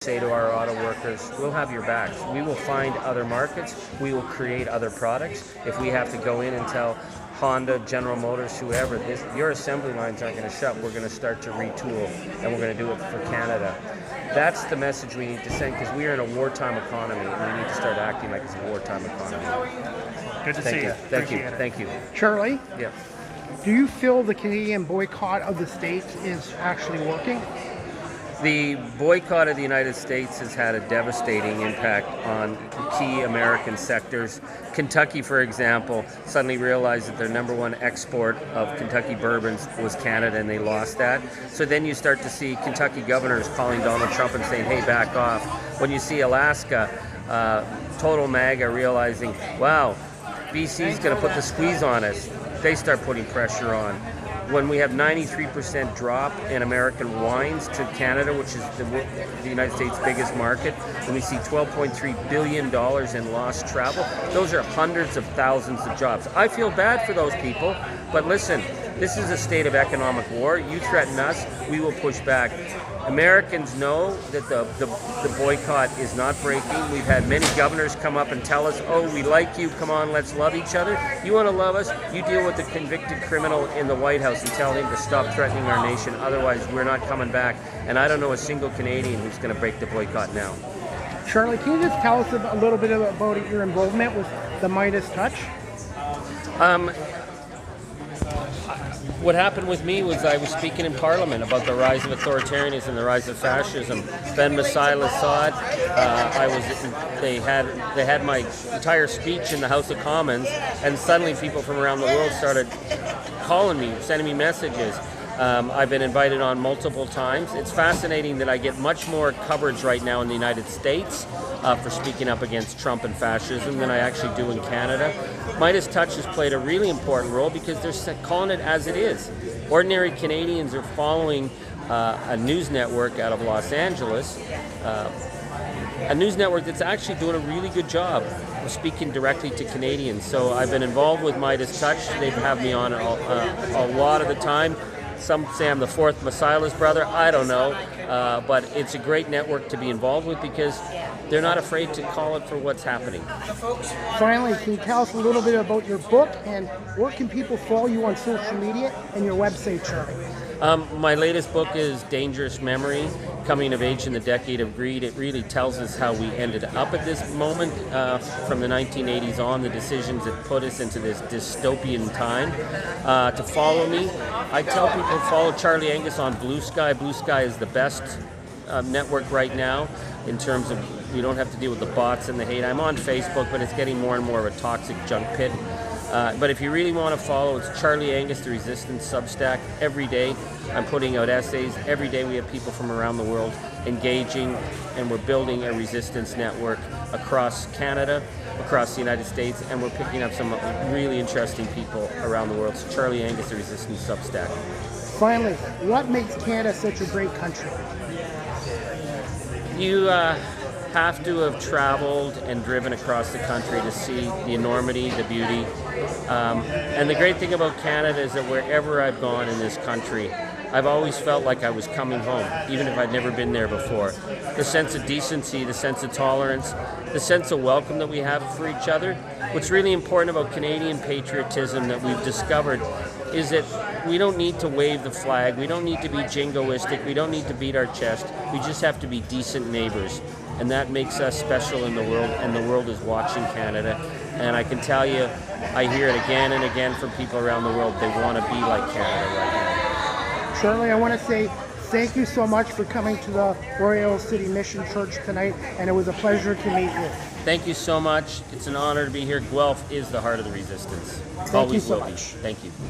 Say to our auto workers, we'll have your backs. We will find other markets. We will create other products. If we have to go in and tell Honda, General Motors, whoever, your assembly lines aren't going to shut, we're going to start to retool, and we're going to do it for Canada. That's the message we need to send, because we are in a wartime economy, and we need to start acting like it's a wartime economy. Good to see you. Thank you. Charlie, Yeah. do you feel the Canadian boycott of the States is actually working? The boycott of the United States has had a devastating impact on key American sectors. Kentucky, for example, suddenly realized that their number one export of Kentucky bourbons was Canada, and they lost that. So then you start to see Kentucky governors calling Donald Trump and saying, hey, back off. When you see Alaska, total MAGA realizing, wow, BC's going to put the squeeze on us. They start putting pressure on. When we have 93% drop in American wines to Canada, which is the United States' biggest market, when we see $12.3 billion in lost travel, those are hundreds of thousands of jobs. I feel bad for those people, but listen, this is a state of economic war. You threaten us, we will push back. Americans know that the boycott is not breaking. We've had many governors come up and tell us, oh, we like you, come on, let's love each other. You want to love us? You deal with the convicted criminal in the White House and tell him to stop threatening our nation. Otherwise, we're not coming back. And I don't know a single Canadian who's going to break the boycott now. Charlie, can you just tell us a little bit about your involvement with the Midas Touch? What happened with me was I was speaking in Parliament about the rise of authoritarianism, the rise of fascism. Ben Messilah saw it. They had my entire speech in the House of Commons, and suddenly people from around the world started calling me, sending me messages. I've been invited on multiple times. It's fascinating that I get much more coverage right now in the United States for speaking up against Trump and fascism than I actually do in Canada. Midas Touch has played a really important role because they're calling it as it is. Ordinary Canadians are following a news network out of Los Angeles, a news network that's actually doing a really good job of speaking directly to Canadians. So I've been involved with Midas Touch. They have me on a lot of the time. Some say I'm the fourth Messiah's brother. I don't know. But it's a great network to be involved with because they're not afraid to call it for what's happening. Finally, can you tell us a little bit about your book and where can people follow you on social media and your website, Charlie? My latest book is Dangerous Memory, Coming of Age in the Decade of Greed. It really tells us how we ended up at this moment from the 1980s on, the decisions that put us into this dystopian time. To follow me, I tell people to follow Charlie Angus on Blue Sky. Blue Sky is the best network right now in terms of you don't have to deal with the bots and the hate. I'm on Facebook, but it's getting more and more of a toxic junk pit. But if you really want to follow, it's Charlie Angus, the Resistance Substack. Every day I'm putting out essays. Every day we have people from around the world engaging, and we're building a resistance network across Canada, across the United States, and we're picking up some really interesting people around the world. So Charlie Angus, the Resistance Substack. Finally, what makes Canada such a great country? You have to have traveled and driven across the country to see the enormity, the beauty. And the great thing about Canada is that wherever I've gone in this country, I've always felt like I was coming home, even if I'd never been there before. The sense of decency, the sense of tolerance, the sense of welcome that we have for each other. What's really important about Canadian patriotism that we've discovered is that we don't need to wave the flag, we don't need to be jingoistic, we don't need to beat our chest, we just have to be decent neighbors. And that makes us special in the world, and the world is watching Canada. And I can tell you, I hear it again and again from people around the world, they want to be like Canada right now. Charlie, I want to say thank you so much for coming to the Royal City Mission Church tonight, and it was a pleasure to meet you. Thank you so much. It's an honor to be here. Guelph is the heart of the resistance. Thank you so much. Thank you.